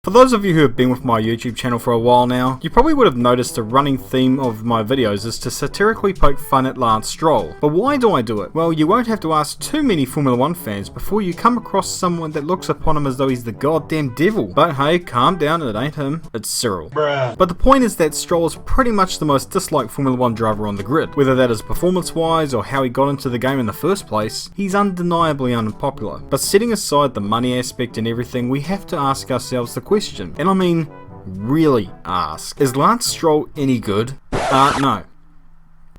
For those of you who have been with my YouTube channel for a while now, you probably would have noticed the running theme of my videos is to satirically poke fun at Lance Stroll. But why do I do it? Well, you won't have to ask too many Formula 1 fans before you come across someone that looks upon him as though he's the goddamn devil. But hey, calm down, it ain't him, it's Cyril. Bruh. But the point is that Stroll is pretty much the most disliked Formula 1 driver on the grid. Whether that is performance-wise or how he got into the game in the first place, he's undeniably unpopular. But setting aside the money aspect and everything, we have to ask ourselves the question, and I mean, really ask, is Lance Stroll any good? No.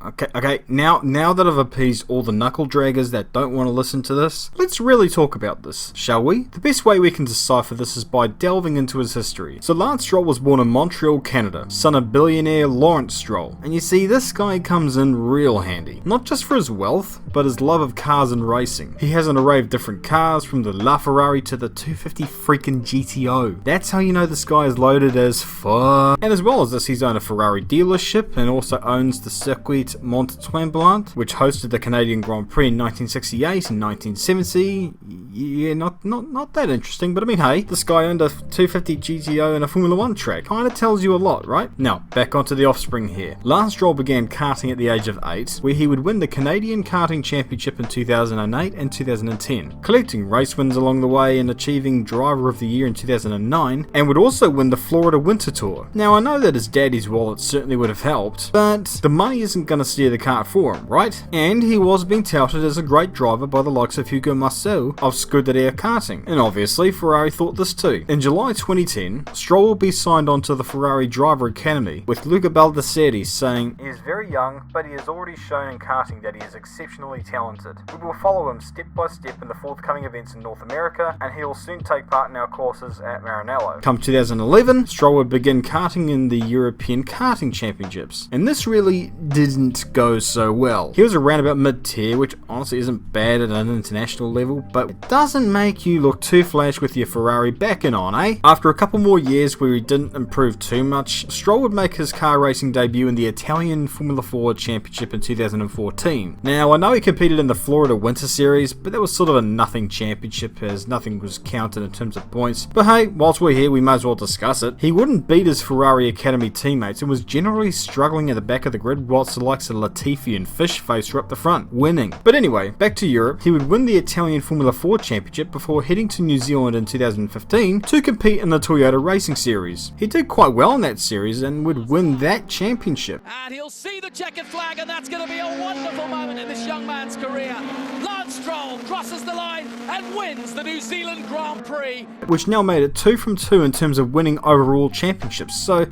Okay, now that I've appeased all the knuckle draggers that don't want to listen to this, let's really talk about this, shall we? The best way we can decipher this is by delving into his history. So Lance Stroll was born in Montreal, Canada, son of billionaire Lance Stroll. And you see, this guy comes in real handy. Not just for his wealth, but his love of cars and racing. He has an array of different cars, from the LaFerrari to the 250 freaking GTO. That's how you know this guy is loaded as fuck. And as well as this, he's owned a Ferrari dealership and also owns the circuit Mont Tremblant, which hosted the Canadian Grand Prix in 1968 and 1970. Yeah, not that interesting, but I mean, hey, this guy owned a 250 GTO and a Formula 1 track. Kinda tells you a lot, right? Now, back onto the offspring here. Lance Stroll began karting at the age of 8, where he would win the Canadian Karting Championship in 2008 and 2010, collecting race wins along the way and achieving Driver of the Year in 2009, and would also win the Florida Winter Tour. Now, I know that his daddy's wallet certainly would have helped, but the money isn't going to steer the kart for him, right? And he was being touted as a great driver by the likes of Hugo Marcel of Scuderia Karting, and obviously Ferrari thought this too. In July 2010, Stroll will be signed onto the Ferrari Driver Academy, with Luca Baldesseri saying, "He is very young, but he has already shown in karting that he is exceptionally talented. We will follow him step by step in the forthcoming events in North America, and he will soon take part in our courses at Maranello." Come 2011, Stroll would begin karting in the European Karting Championships, and this really didn't go so well. He was around about mid-tier, which honestly isn't bad at an international level, but it doesn't make you look too flash with your Ferrari backing on, eh? After a couple more years where he didn't improve too much, Stroll would make his car racing debut in the Italian Formula 4 Championship in 2014. Now, I know he competed in the Florida Winter Series, but that was sort of a nothing championship as nothing was counted in terms of points. But hey, whilst we're here, we might as well discuss it. He wouldn't beat his Ferrari Academy teammates and was generally struggling at the back of the grid, whilst the likes of Latifi and Fishface were up the front, winning. But anyway, back to Europe, he would win the Italian Formula 4 Championship before heading to New Zealand in 2015 to compete in the Toyota Racing Series. He did quite well in that series and would win that championship. And he'll see the checkered flag, and that's going to be a wonderful moment in this young man's career. Lance Stroll crosses the line and wins the New Zealand Grand Prix, which now made it 2 from 2 in terms of winning overall championships, so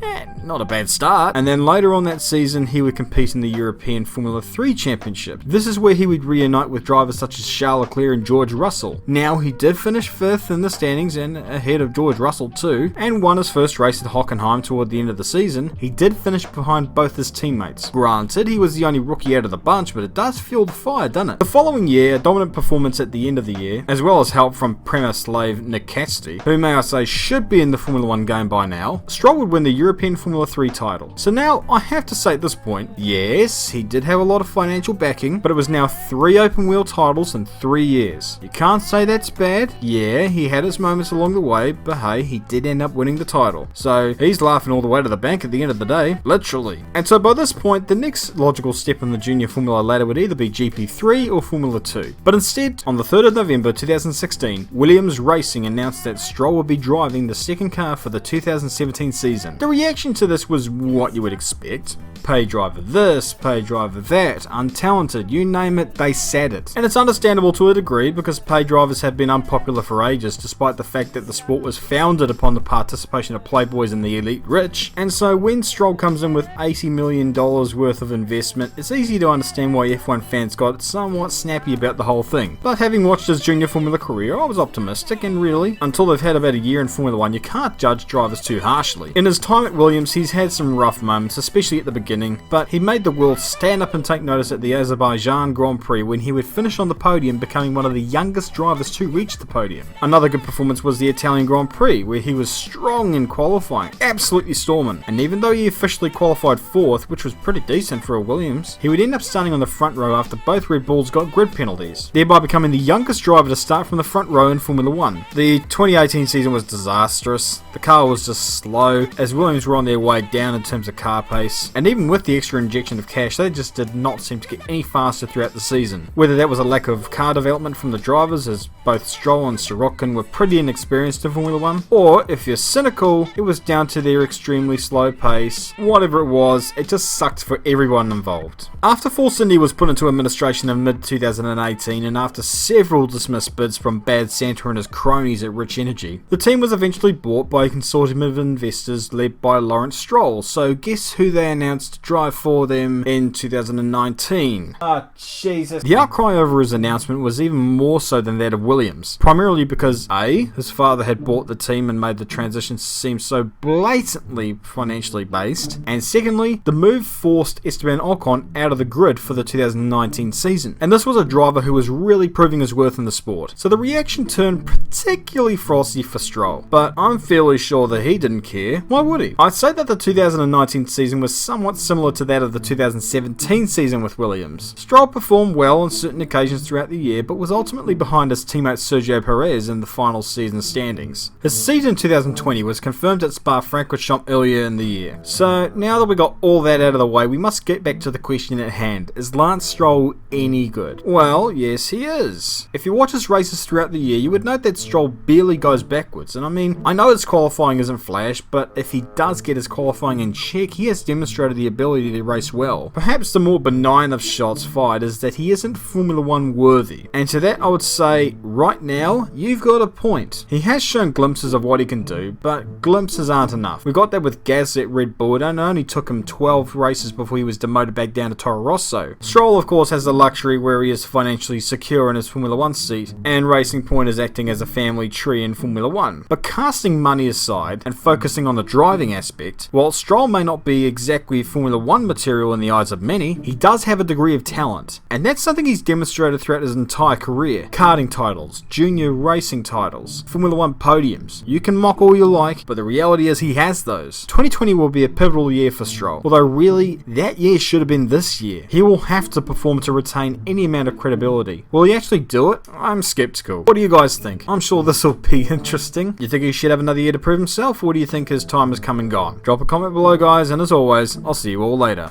not a bad start. And then later on that season, he would compete in the European Formula 3 Championship. This is where he would reunite with drivers such as Charles Leclerc and George Russell. Now, he did finish 5th in the standings and ahead of George Russell too, and won his first race at Hockenheim toward the end of the season. He did finish behind both his teammates. Granted, he was the only rookie out of the bunch, but it does fuel the fire, doesn't it? The following year, a dominant performance at the end of the year, as well as help from Premier slave Nick Cassidy, who may I say should be in the Formula 1 game by now, Stroll would win the European Formula 3 title. So now, I have to say at this point, yes, he did have a lot of financial backing, but it was now 3 open wheel titles in 3 years. You can't say that's bad. Yeah, he had his moments along the way, but hey, he did end up winning the title. So he's laughing all the way to the bank at the end of the day, literally. And so by this point, the next logical step in the junior Formula ladder would either be GP3 or Formula 2. But instead, on the 3rd of November 2016, Williams Racing announced that Stroll would be driving the second car for the 2017 season. The reaction to this was what you would expect. Pay driver this, pay driver that, untalented, you name it, they said it. And it's understandable to a degree because pay drivers have been unpopular for ages, despite the fact that the sport was founded upon the participation of playboys and the elite rich. And so when Stroll comes in with $80 million worth of investment, it's easy to understand why F1 fans got somewhat snappy about the whole thing. But having watched his junior Formula career, I was optimistic, and really, until they've had about a year in Formula 1, you can't judge drivers too harshly. In his time at Williams, he's had some rough moments, especially at the beginning beginning, but he made the world stand up and take notice at the Azerbaijan Grand Prix when he would finish on the podium, becoming one of the youngest drivers to reach the podium. Another good performance was the Italian Grand Prix, where he was strong in qualifying, absolutely storming, and even though he officially qualified 4th, which was pretty decent for a Williams, he would end up starting on the front row after both Red Bulls got grid penalties, thereby becoming the youngest driver to start from the front row in Formula 1. The 2018 season was disastrous. The car was just slow, as Williams were on their way down in terms of car pace, and even with the extra injection of cash, they just did not seem to get any faster throughout the season. Whether that was a lack of car development from the drivers, as both Stroll and Sorokin were pretty inexperienced in Formula 1, or if you're cynical, it was down to their extremely slow pace. Whatever it was, it just sucked for everyone involved. After Force India was put into administration in mid-2018, and after several dismissed bids from Bad Santa and his cronies at Rich Energy, the team was eventually bought by a consortium of investors led by Lance Stroll. So guess who they announced to drive for them in 2019? Oh, Jesus. The outcry over his announcement was even more so than that of Williams, primarily because A, his father had bought the team and made the transition seem so blatantly financially based, and secondly, the move forced Esteban Ocon out of the grid for the 2019 season, and this was a driver who was really proving his worth in the sport. So the reaction turned particularly frosty for Stroll, but I'm fairly sure that he didn't care. Why would he? I'd say that the 2019 season was somewhat similar to that of the 2017 season with Williams. Stroll performed well on certain occasions throughout the year, but was ultimately behind his teammate Sergio Perez in the final season standings. His seat in 2020 was confirmed at Spa-Francorchamps earlier in the year. So now that we got all that out of the way, we must get back to the question at hand. Is Lance Stroll any good? Well, yes he is. If you watch his races throughout the year, you would note that Stroll barely goes backwards, and I mean, I know his qualifying isn't flash, but if he does get his qualifying in check, he has demonstrated the ability to race well. Perhaps the more benign of shots fired is that he isn't Formula 1 worthy, and to that I would say, right now, you've got a point. He has shown glimpses of what he can do, but glimpses aren't enough. We got that with Gasly at Red Bull, and it only took him 12 races before he was demoted back down to Toro Rosso. Stroll of course has the luxury where he is financially secure in his Formula 1 seat, and Racing Point is acting as a family tree in Formula 1. But casting money aside, and focusing on the driving aspect, while Stroll may not be exactly Formula 1 material in the eyes of many, he does have a degree of talent, and that's something he's demonstrated throughout his entire career. Karting titles, junior racing titles, Formula 1 podiums. You can mock all you like, but the reality is he has those. 2020 will be a pivotal year for Stroll, although really, that year should have been this year. He will have to perform to retain any amount of credibility. Will he actually do it? I'm skeptical. What do you guys think? I'm sure this will be interesting. You think he should have another year to prove himself, or do you think his time has come and gone? Drop a comment below guys, and as always, I'll see you all later.